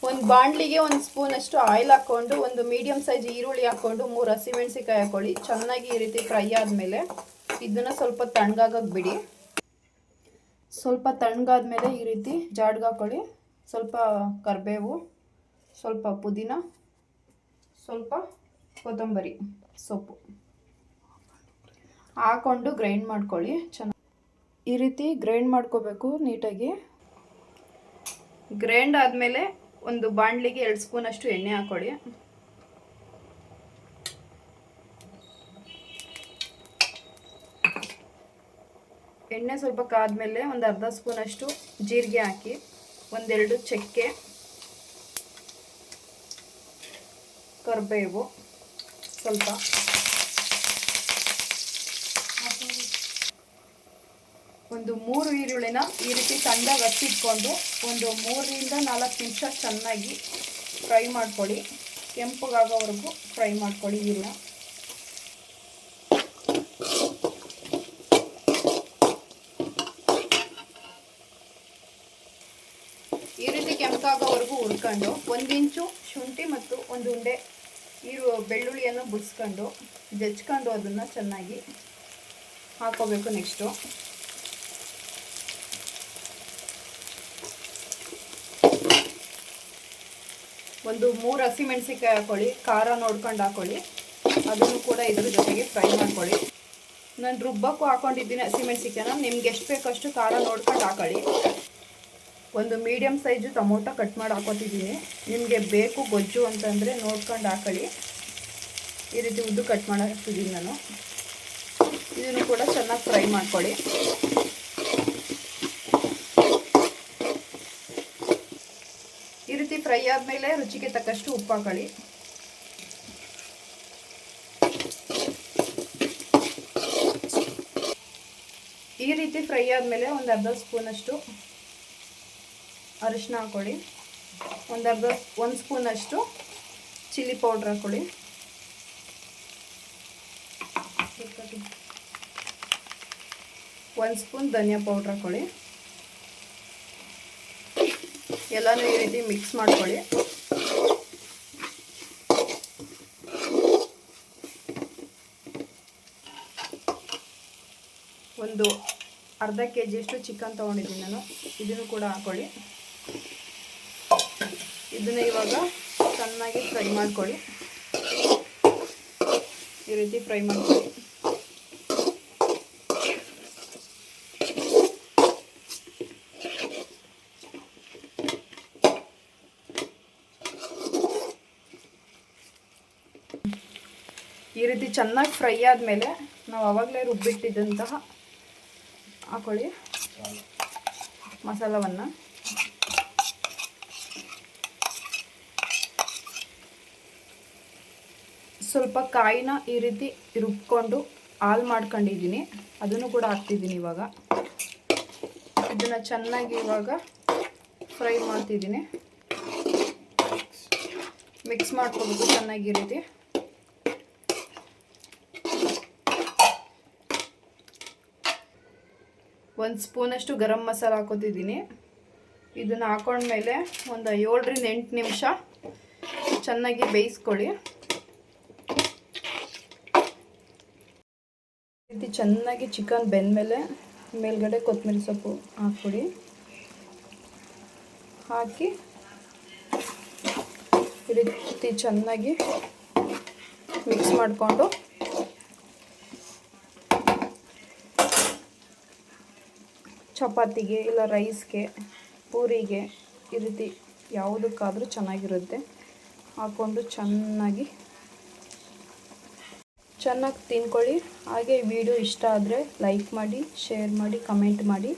ಒಂದು ಬಾಣಲಿಗೆ 1 ಸ್ಪೂನಷ್ಟು ಆಯಿಲ್ ಹಾಕ್ಕೊಂಡು ಒಂದು ಮೀಡಿಯಮ್ ಸೈಜ್ ಈರುಳ್ಳಿ ಹಾಕ್ಕೊಂಡು 3 ಹಸಿಮೆಣಸಿಕಾಯಿ ಹಾಕೊಳ್ಳಿ. ಚೆನ್ನಾಗಿ ಈ ರೀತಿ ಫ್ರೈ ಆದಮೇಲೆ ಇದನ್ನು ಸ್ವಲ್ಪ ತಣ್ಣಗಾಗಕ್ಕೆ ಬಿಡಿ. ಸ್ವಲ್ಪ ತಣ್ಣಗಾದ್ಮೇಲೆ ಈ ರೀತಿ ಜಾಡ್ಗೆ ಹಾಕೊಳ್ಳಿ. ಸ್ವಲ್ಪ ಕರಿಬೇವು, ಸ್ವಲ್ಪ ಪುದೀನ, ಸ್ವಲ್ಪ ಕೊತ್ತಂಬರಿ ಸೊಪ್ಪು ಹಾಕ್ಕೊಂಡು ಗ್ರೈಂಡ್ ಮಾಡ್ಕೊಳ್ಳಿ. ಚೆನ್ನಾಗಿ ಈ ರೀತಿ ಗ್ರೈಂಡ್ ಮಾಡ್ಕೋಬೇಕು ನೀಟಾಗಿ. ಗ್ರೈಂಡ್ ಆದಮೇಲೆ ಒಂದು ಬಾಣಲಿಗೆ 2 ಸ್ಪೂನಷ್ಟು ಎಣ್ಣೆ ಹಾಕೊಳ್ಳಿ. ಎಣ್ಣೆ ಸ್ವಲ್ಪ ಕಾದ್ಮೇಲೆ ಒಂದು ಅರ್ಧ ಸ್ಪೂನಷ್ಟು ಜೀರಿಗೆ ಹಾಕಿ, 1-2 ಚಕ್ಕೆ, ಕರಿಬೇವು ಸ್ವಲ್ಪ, ಒಂದು 3 ಈರುಳ್ಳಿನ ಈ ರೀತಿ ಸಣ್ಣದಾಗಿ ಹಚ್ಚಿಟ್ಕೊಂಡು ಒಂದು 3-4 ನಿಮಿಷ ಚೆನ್ನಾಗಿ ಫ್ರೈ ಮಾಡ್ಕೊಳ್ಳಿ. ಕೆಂಪಗಾಗೋವರೆಗೂ ಫ್ರೈ ಮಾಡ್ಕೊಳ್ಳಿ ಈರುಳ್ಳಿ. ಈ ರೀತಿ ಕೆಂಪಗಾಗೋವರೆಗೂ ಹುರ್ಕೊಂಡು 1 ಇಂಚು ಶುಂಠಿ ಮತ್ತು 1 ಉಂಡೆ ಬೆಳ್ಳುಳ್ಳಿಯನ್ನು ಬಿಡಿಸ್ಕೊಂಡು ಜಜ್ಕೊಂಡು ಅದನ್ನು ಚೆನ್ನಾಗಿ ಹಾಕೋಬೇಕು. ನೆಕ್ಸ್ಟು ಒಂದು 3 ಹಸಿಮೆಣಸಿಕಾಯಿ ಹಾಕೊಳ್ಳಿ. ಖಾರ ನೋಡ್ಕೊಂಡು ಹಾಕೊಳ್ಳಿ. ಅದನ್ನು ಕೂಡ ಇದ್ರ ಜೊತೆಗೆ ಫ್ರೈ ಮಾಡ್ಕೊಳ್ಳಿ. ನಾನು ರುಬ್ಬಕ್ಕೂ ಹಾಕೊಂಡಿದ್ದೀನಿ ಹಸಿಮೆಣಸಿಕಾಯಿನ. ನಿಮ್ಗೆ ಎಷ್ಟು ಬೇಕಷ್ಟು ಖಾರ ನೋಡ್ಕೊಂಡು ಹಾಕೊಳ್ಳಿ. ಒಂದು ಮೀಡಿಯಮ್ ಸೈಜು ಟೊಮೊಟೊ ಕಟ್ ಮಾಡಿ ಹಾಕೋತಿದ್ದೀನಿ. ನಿಮಗೆ ಬೇಕು ಗೊಜ್ಜು ಅಂತಂದರೆ ನೋಡ್ಕೊಂಡು ಹಾಕೊಳ್ಳಿ. ಈ ರೀತಿ ಉದ್ದು ಕಟ್ ಮಾಡಿ ಹಾಕ್ತಿದ್ದೀನಿ ನಾನು. ಇದನ್ನು ಕೂಡ ಚೆನ್ನಾಗಿ ಫ್ರೈ ಮಾಡ್ಕೊಳ್ಳಿ. ಈ ರೀತಿ ಫ್ರೈ ಆದಮೇಲೆ ರುಚಿಗೆ ತಕ್ಕಷ್ಟು ಉಪ್ಪು ಹಾಕೊಳ್ಳಿ. ಈ ರೀತಿ ಫ್ರೈ ಆದಮೇಲೆ ಒಂದು ಅರ್ಧ ಸ್ಪೂನಷ್ಟು ಅರಿಶಿನ ಹಾಕೊಳ್ಳಿ. 1 ಸ್ಪೂನಷ್ಟು ಚಿಲ್ಲಿ ಪೌಡ್ರ್ ಹಾಕೊಳ್ಳಿ. ಒಂದು ಸ್ಪೂನ್ ಧನಿಯಾ ಪೌಡ್ರ್ ಹಾಕೊಳ್ಳಿ. ಎಲ್ಲನೂ ಈ ರೀತಿ ಮಿಕ್ಸ್ ಮಾಡ್ಕೊಳ್ಳಿ. ಒಂದು ಅರ್ಧ ಕೆಜಿಯಷ್ಟು ಚಿಕನ್ ತೊಗೊಂಡಿದ್ದೀನಿ ನಾನು. ಇದನ್ನು ಕೂಡ ಹಾಕೊಳ್ಳಿ. ಇದನ್ನು ಇವಾಗ ಚೆನ್ನಾಗಿ ಫ್ರೈ ಮಾಡ್ಕೊಳ್ಳಿ. ಈ ರೀತಿ ಫ್ರೈ ಮಾಡ್ಕೊಳ್ಳಿ. ಈ ರೀತಿ ಚೆನ್ನಾಗಿ ಫ್ರೈ ಆದಮೇಲೆ ನಾವು ಆವಾಗಲೇ ರುಬ್ಬಿಟ್ಟಿದ್ದಂತಹ ಹಾಕೊಳ್ಳಿ ಮಸಾಲವನ್ನು. ಸ್ವಲ್ಪ ಕಾಯಿನ ಈ ರೀತಿ ರುಬ್ಕೊಂಡು ಹಾಲು ಮಾಡ್ಕೊಂಡಿದ್ದೀನಿ. ಅದನ್ನು ಕೂಡ ಹಾಕ್ತಿದ್ದೀನಿ ಇವಾಗ. ಇದನ್ನು ಚೆನ್ನಾಗಿ ಇವಾಗ ಫ್ರೈ ಮಾಡ್ತಿದ್ದೀನಿ. ಮಿಕ್ಸ್ ಮಾಡ್ಕೋಬೇಕು ಚೆನ್ನಾಗಿ ಈ ರೀತಿ. ಒಂದು ಸ್ಪೂನಷ್ಟು ಗರಂ ಮಸಾಲ ಹಾಕೋತಿದ್ದೀನಿ. ಇದನ್ನು ಹಾಕೊಂಡ್ಮೇಲೆ ಒಂದು 7-8 ನಿಮಿಷ ಚೆನ್ನಾಗಿ ಬೇಯಿಸ್ಕೊಳ್ಳಿ. ಈ ರೀತಿ ಚೆನ್ನಾಗಿ ಚಿಕನ್ ಬೆಂದಮೇಲೆ ಮೇಲ್ಗಡೆ ಕೊತ್ತಂಬರಿ ಸೊಪ್ಪು ಹಾಕ್ಕೊಡಿ. ಹಾಕಿ ಈ ರೀತಿ ಚೆನ್ನಾಗಿ ಮಿಕ್ಸ್ ಮಾಡಿಕೊಂಡು ಚಪಾತಿಗೆ ಇಲ್ಲ ರೈಸ್ಗೆ, ಪೂರಿಗೆ ಈ ರೀತಿ ಯಾವುದಕ್ಕಾದರೂ ಚೆನ್ನಾಗಿರುತ್ತೆ. ಹಾಕ್ಕೊಂಡು ಚೆನ್ನಾಗಿ ತಿನ್ಕೊಳ್ಳಿ. ಹಾಗೆ ವಿಡಿಯೋ ಇಷ್ಟ ಆದರೆ ಲೈಕ್ ಮಾಡಿ, ಶೇರ್ ಮಾಡಿ, ಕಮೆಂಟ್ ಮಾಡಿ.